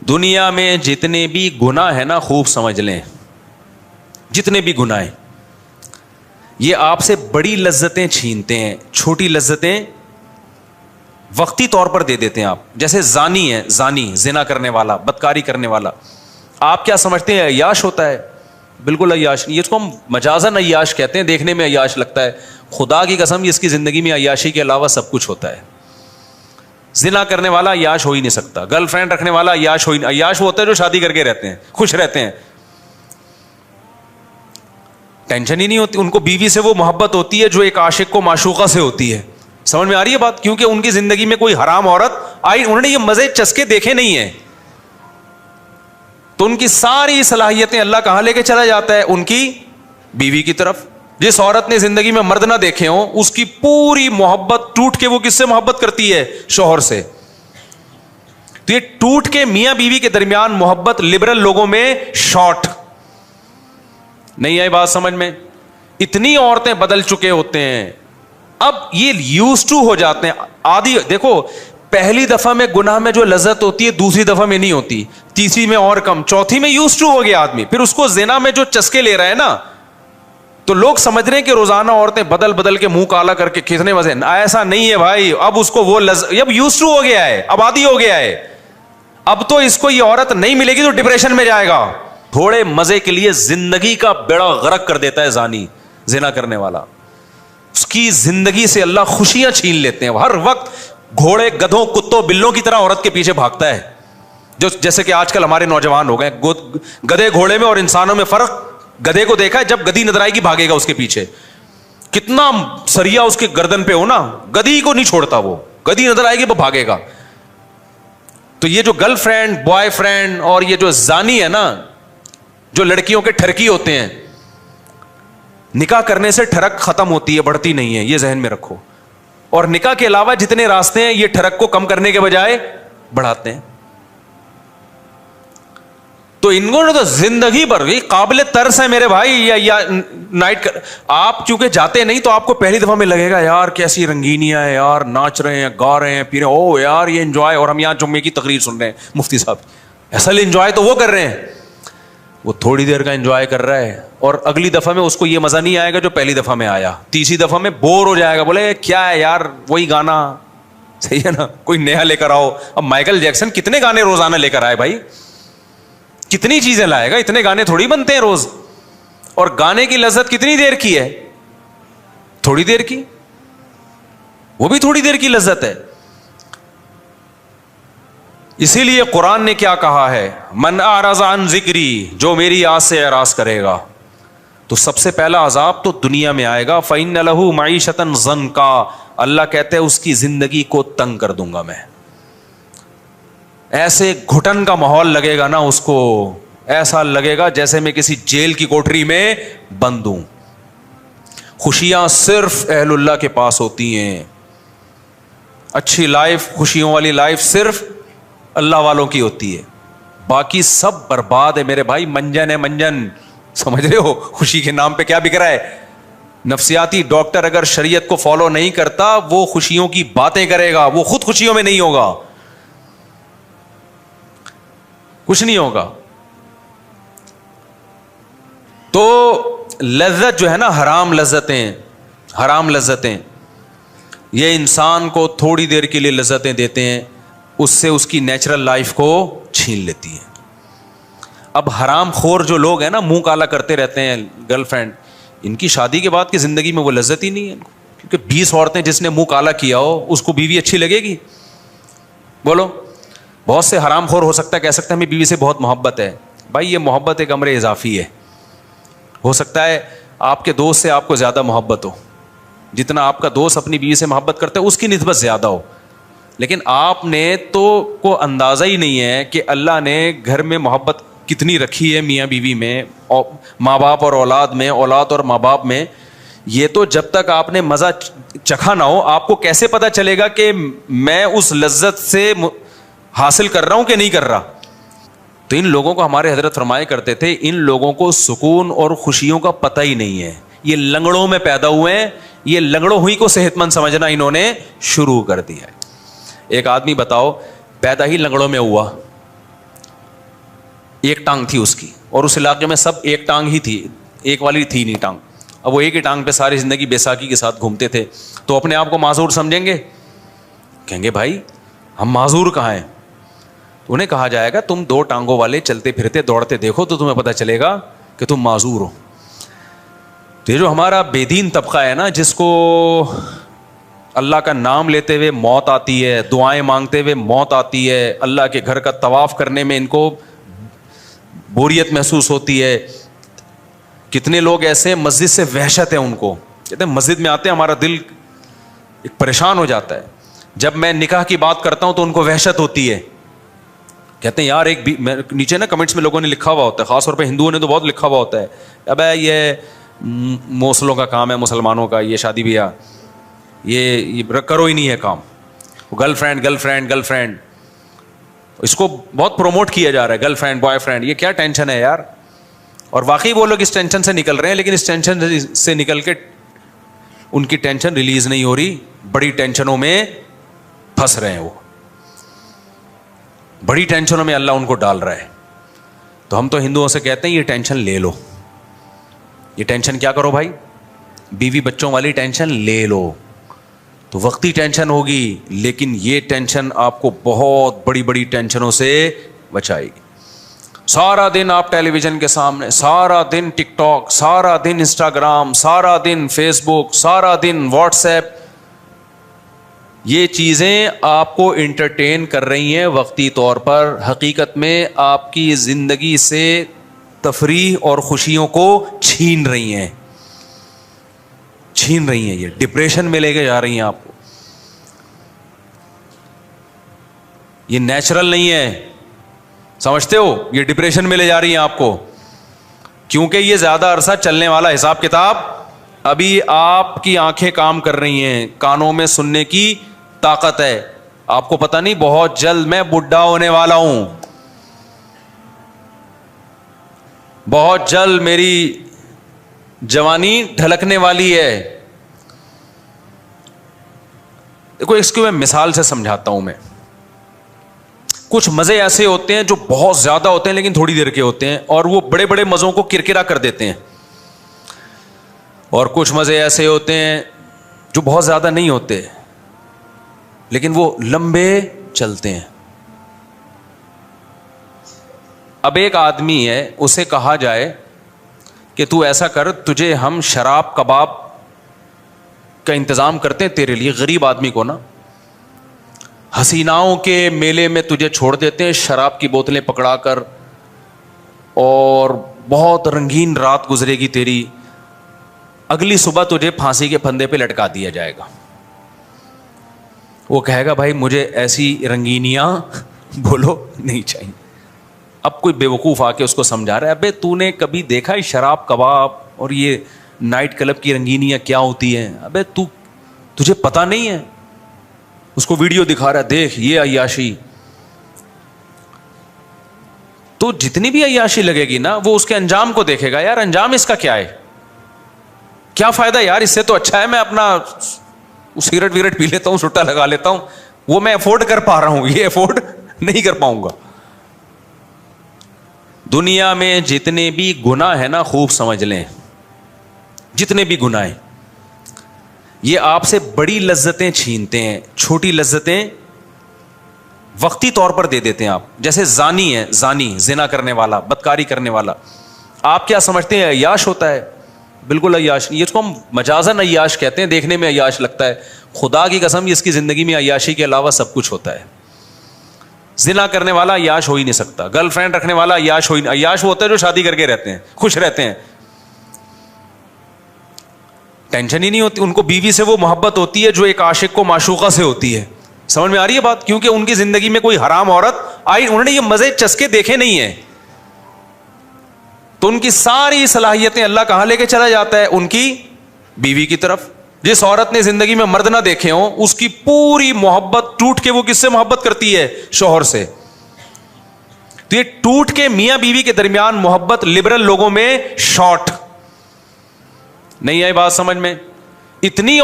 دنیا میں جتنے بھی گناہ ہیں نا خوب سمجھ لیں, جتنے بھی گناہ ہیں یہ آپ سے بڑی لذتیں چھینتے ہیں, چھوٹی لذتیں وقتی طور پر دے دیتے ہیں آپ. جیسے زانی ہے, زانی زنا کرنے والا, بدکاری کرنے والا, آپ کیا سمجھتے ہیں عیاش ہوتا ہے؟ بالکل عیاش نہیں. یہ اس کو ہم مجازاً عیاش کہتے ہیں, دیکھنے میں عیاش لگتا ہے, خدا کی قسم اس کی زندگی میں عیاشی کے علاوہ سب کچھ ہوتا ہے. زنا کرنے والا عیاش ہو ہی نہیں سکتا, گرل فرینڈ رکھنے والا عیاش ہو ہی نہیں. عیاش وہ ہوتا ہے جو شادی کر کے رہتے ہیں, خوش رہتے ہیں, ٹینشن ہی نہیں ہوتی ان کو. بیوی سے وہ محبت ہوتی ہے جو ایک عاشق کو معشوقہ سے ہوتی ہے. سمجھ میں آ رہی ہے بات؟ کیونکہ ان کی زندگی میں کوئی حرام عورت آئی, انہوں نے یہ مزے چسکے دیکھے نہیں ہیں, تو ان کی ساری صلاحیتیں اللہ کہاں لے کے چلا جاتا ہے؟ ان کی بیوی کی طرف. جس عورت نے زندگی میں مرد نہ دیکھے ہوں اس کی پوری محبت ٹوٹ کے وہ کس سے محبت کرتی ہے؟ شوہر سے. تو یہ ٹوٹ کے میاں بیوی کے درمیان محبت لبرل لوگوں میں شارٹ نہیں آئی. بات سمجھ میں؟ اتنی عورتیں بدل چکے ہوتے ہیں, اب یہ یوز ٹو ہو جاتے ہیں, عادی. دیکھو پہلی دفعہ میں گناہ میں جو لذت ہوتی ہے دوسری دفعہ میں نہیں ہوتی, تیسری میں اور کم, چوتھی میں یوز ٹو ہو گیا آدمی. پھر اس کو زنا میں جو چسکے لے رہا ہے نا, تو لوگ سمجھ رہے ہیں کہ روزانہ عورتیں بدل بدل کے منہ کالا کر کے کتنے مزے. ایسا نہیں ہے بھائی, اب اس کو وہ اب یوز ٹو ہو گیا ہے, اب عادی ہو گیا ہے. اب تو اس کو یہ عورت نہیں ملے گی تو ڈپریشن میں جائے گا. تھوڑے مزے کے لیے زندگی کا بیڑا غرق کر دیتا ہے زانی, زنا کرنے والا. اس کی زندگی سے اللہ خوشیاں چھین لیتے ہیں. ہر وقت گھوڑے گدھوں کتوں بلوں کی طرح عورت کے پیچھے بھاگتا ہے, جو جیسے کہ آج کل ہمارے نوجوان ہو گئے. گدھے گھوڑے میں اور انسانوں میں فرق, گدھے کو دیکھا ہے جب گدھی نظر آئے گی بھاگے گا اس کے پیچھے, کتنا سریا اس کے گردن پہ ہو نا, گدھی کو نہیں چھوڑتا وہ, گدھی نظر آئے گی وہ بھاگے گا. تو یہ جو گرل فرینڈ بوائے فرینڈ اور یہ جو زانی ہے نا, جو لڑکیوں کے ٹھرکی ہوتے ہیں, نکاح کرنے سے ٹھرک ختم ہوتی ہے, بڑھتی نہیں ہے, یہ ذہن میں رکھو. اور نکاح کے علاوہ جتنے راستے ہیں یہ ٹھرک کو کم کرنے کے بجائے بڑھاتے ہیں. تو ان کو تو زندگی بھر قابل ترس ہے میرے بھائی. یا نائٹ آپ چونکہ جاتے نہیں تو آپ کو پہلی دفعہ میں لگے گا یار کیسی رنگینیاں ہے یار, ناچ رہے ہیں, گا رہے ہیں, پی رہے ہیں, او یار یہ انجوائے. اور ہم یہاں جمعے کی تقریر سن رہے ہیں مفتی صاحب, اصل انجوائے تو وہ کر رہے ہیں, وہ تھوڑی دیر کا انجوائے کر رہا ہے. اور اگلی دفعہ میں اس کو یہ مزہ نہیں آئے گا جو پہلی دفعہ میں آیا. تیسری دفعہ میں بور ہو جائے گا, بولے کیا ہے یار وہی گانا, صحیح ہے نا, کوئی نیا لے کر آؤ. اب مائیکل جیکسن کتنے گانے روزانہ لے کر آئے بھائی, کتنی چیزیں لائے گا, اتنے گانے تھوڑی بنتے ہیں روز. اور گانے کی لذت کتنی دیر کی ہے؟ تھوڑی دیر کی, وہ بھی تھوڑی دیر کی لذت ہے. اسی لیے قرآن نے کیا کہا ہے, من اعرض عن ذکری, جو میری یاد سے اعراض کرے گا تو سب سے پہلا عذاب تو دنیا میں آئے گا. فإن له معیشة ضنکا, اللہ کہتے ہیں اس کی زندگی کو تنگ کر دوں گا میں. ایسے گھٹن کا ماحول لگے گا نا اس کو, ایسا لگے گا جیسے میں کسی جیل کی کوٹری میں بند ہوں. خوشیاں صرف اہل اللہ کے پاس ہوتی ہیں, اچھی لائف, خوشیوں والی لائف صرف اللہ والوں کی ہوتی ہے, باقی سب برباد ہے میرے بھائی. منجن ہے منجن, سمجھ رہے ہو خوشی کے نام پہ کیا بک رہا ہے. نفسیاتی ڈاکٹر اگر شریعت کو فالو نہیں کرتا وہ خوشیوں کی باتیں کرے گا, وہ خود خوشیوں میں نہیں ہوگا, کچھ نہیں ہوگا. تو لذت جو ہے نا, حرام لذتیں, حرام لذتیں یہ انسان کو تھوڑی دیر کے لیے لذتیں دیتے ہیں, اس سے اس کی نیچرل لائف کو چھین لیتی ہیں. اب حرام خور جو لوگ ہیں نا, منہ کالا کرتے رہتے ہیں گرل فرینڈ, ان کی شادی کے بعد کی زندگی میں وہ لذت ہی نہیں ہے ان کو. کیونکہ 20 عورتیں جس نے منہ کالا کیا ہو اس کو بیوی اچھی لگے گی؟ بولو. بہت سے حرام خور ہو سکتا ہے کہہ سکتا ہے ہمیں بیوی سے بہت محبت ہے. بھائی یہ محبت ایک امر اضافی ہے. ہو سکتا ہے آپ کے دوست سے آپ کو زیادہ محبت ہو, جتنا آپ کا دوست اپنی بیوی سے محبت کرتا ہے اس کی نسبت زیادہ ہو, لیکن آپ نے تو کو اندازہ ہی نہیں ہے کہ اللہ نے گھر میں محبت کتنی رکھی ہے میاں بیوی میں, ماں باپ اور اولاد میں, اولاد اور ماں باپ میں. یہ تو جب تک آپ نے مزہ چکھا نہ ہو آپ کو کیسے پتا چلے گا کہ میں اس لذت سے حاصل کر رہا ہوں کہ نہیں کر رہا. تو ان لوگوں کو ہمارے حضرت فرمایا کرتے تھے, ان لوگوں کو سکون اور خوشیوں کا پتہ ہی نہیں ہے, یہ لنگڑوں میں پیدا ہوئے ہیں, یہ لنگڑوں ہوئی کو صحت مند سمجھنا انہوں نے شروع کر دیا ہے. ایک آدمی بتاؤ پیدا ہی لنگڑوں میں ہوا, ایک ٹانگ تھی اس کی, اور اس علاقے میں سب ایک ٹانگ ہی تھی, ایک والی تھی نہیں ٹانگ. اب وہ ایک ہی ٹانگ پہ ساری زندگی بیساکھی کے ساتھ گھومتے تھے, تو اپنے آپ کو معذور سمجھیں گے, کہیں گے بھائی ہم معذور کہاں ہیں. تو انہیں کہا جائے گا تم دو ٹانگوں والے چلتے پھرتے دوڑتے دیکھو تو تمہیں پتہ چلے گا کہ تم معذور ہو. تو یہ جو ہمارا بے دین طبقہ ہے نا, جس کو اللہ کا نام لیتے ہوئے موت آتی ہے, دعائیں مانگتے ہوئے موت آتی ہے, اللہ کے گھر کا طواف کرنے میں ان کو بوریت محسوس ہوتی ہے. کتنے لوگ ایسے ہیں مسجد سے وحشت ہے ان کو, کہتے ہیں مسجد میں آتے ہیں ہمارا دل ایک پریشان ہو جاتا ہے. جب میں نکاح کی بات کرتا ہوں تو ان کو وحشت ہوتی ہے, کہتے ہیں یار ایک نیچے نا کمنٹس میں لوگوں نے لکھا ہوا ہوتا ہے, خاص طور پہ ہندوؤں نے تو بہت لکھا ہوا ہوتا ہے, اب یہ موسلوں کا کام ہے مسلمانوں کا, یہ شادی بیاہ یہ کرو ہی نہیں ہے کام, girl friend girl friend girl friend, اس کو بہت پروموٹ کیا جا رہا ہے, گرل فرینڈ بوائے فرینڈ, یہ کیا ٹینشن ہے یار. اور واقعی وہ لوگ اس ٹینشن سے نکل رہے ہیں, لیکن اس ٹینشن سے نکل کے ان کی ٹینشن ریلیز نہیں ہو رہی, بڑی ٹینشنوں میں پھنس رہے ہیں, وہ بڑی ٹینشنوں میں اللہ ان کو ڈال رہا ہے. تو ہم تو ہندوؤں سے کہتے ہیں یہ ٹینشن لے لو, یہ ٹینشن کیا کرو بھائی, بیوی بچوں والی ٹینشن لے لو, تو وقتی ٹینشن ہوگی, لیکن یہ ٹینشن آپ کو بہت بڑی بڑی ٹینشنوں سے بچائے گی. سارا دن آپ ٹیلی ویژن کے سامنے, سارا دن ٹک ٹاک, سارا دن انسٹاگرام, سارا دن فیس بک, سارا دن واٹس ایپ, یہ چیزیں آپ کو انٹرٹین کر رہی ہیں وقتی طور پر, حقیقت میں آپ کی زندگی سے تفریح اور خوشیوں کو چھین رہی ہیں, چھین رہی ہیں, یہ ڈپریشن میں لے کے جا رہی ہیں آپ کو. یہ نیچرل نہیں ہے, سمجھتے ہو, یہ ڈپریشن میں لے جا رہی ہیں آپ کو, کیونکہ یہ زیادہ عرصہ چلنے والا حساب کتاب. ابھی آپ کی آنکھیں کام کر رہی ہیں, کانوں میں سننے کی طاقت ہے, آپ کو پتہ نہیں بہت جلد میں بڈھا ہونے والا ہوں, بہت جلد میری جوانی ڈھلکنے والی ہے. دیکھو اس کو میں مثال سے سمجھاتا ہوں. میں کچھ مزے ایسے ہوتے ہیں جو بہت زیادہ ہوتے ہیں لیکن تھوڑی دیر کے ہوتے ہیں, اور وہ بڑے بڑے مزوں کو کرکرا کر دیتے ہیں, اور کچھ مزے ایسے ہوتے ہیں جو بہت زیادہ نہیں ہوتے لیکن وہ لمبے چلتے ہیں. اب ایک آدمی ہے, اسے کہا جائے کہ تو ایسا کر, تجھے ہم شراب کباب کا انتظام کرتے ہیں تیرے لیے, غریب آدمی کو نا, حسیناؤں کے میلے میں تجھے چھوڑ دیتے ہیں شراب کی بوتلیں پکڑا کر, اور بہت رنگین رات گزرے گی تیری, اگلی صبح تجھے پھانسی کے پھندے پہ لٹکا دیا جائے گا. وہ کہے گا بھائی مجھے ایسی رنگینیاں بولو نہیں چاہیے. اب کوئی بیوقوف آ کے اس کو سمجھا رہا ہے, ابے تو نے کبھی دیکھا ہے شراب کباب اور یہ نائٹ کلب کی رنگینیاں کیا ہوتی ہیں؟ ابے تجھے پتہ نہیں ہے. اس کو ویڈیو دکھا رہا ہے, دیکھ یہ عیاشی. تو جتنی بھی عیاشی لگے گی نا, وہ اس کے انجام کو دیکھے گا, یار انجام اس کا کیا ہے, کیا فائدہ یار, اس سے تو اچھا ہے میں اپنا سگریٹ وگریٹ پی لیتا ہوں, سٹا لگا لیتا ہوں, وہ میں افورڈ کر پا رہا ہوں, یہ افورڈ نہیں کر پاؤں گا. دنیا میں جتنے بھی گناہ ہیں نا, خوب سمجھ لیں, جتنے بھی گناہ ہیں یہ آپ سے بڑی لذتیں چھینتے ہیں, چھوٹی لذتیں وقتی طور پر دے دیتے ہیں آپ. جیسے زانی ہے, زانی زنا کرنے والا, بدکاری کرنے والا, آپ کیا سمجھتے ہیں عیاش ہوتا ہے؟ بالکل عیاش نہیں. اس کو ہم مجازن عیاش کہتے ہیں, دیکھنے میں عیاش لگتا ہے, خدا کی قسم اس کی زندگی میں عیاشی کے علاوہ سب کچھ ہوتا ہے. زنا کرنے والا عیاش ہو ہی نہیں سکتا, گرل فرینڈ رکھنے والا عیاش ہو ہی نہیں. عیاش وہ ہوتا ہے جو شادی کر کے رہتے ہیں, خوش رہتے ہیں, ٹینشن ہی نہیں ہوتی. ان کو بیوی سے وہ محبت ہوتی ہے جو ایک عاشق کو معشوقہ سے ہوتی ہے. سمجھ میں آ رہی ہے بات؟ کیونکہ ان کی زندگی میں کوئی حرام عورت آئی, انہوں نے یہ مزے چسکے دیکھے نہیں ہیں, تو ان کی ساری صلاحیتیں اللہ کہاں لے کے چلا جاتا ہے؟ ان کی بیوی کی طرف. جس عورت نے زندگی میں مرد نہ دیکھے ہوں, اس کی پوری محبت ٹوٹ کے وہ کس سے محبت کرتی ہے؟ شوہر سے. تو یہ ٹوٹ کے میاں بیوی کے درمیان محبت لبرل لوگوں میں شارٹ نہیں آئی. بات سمجھ میں؟ اتنی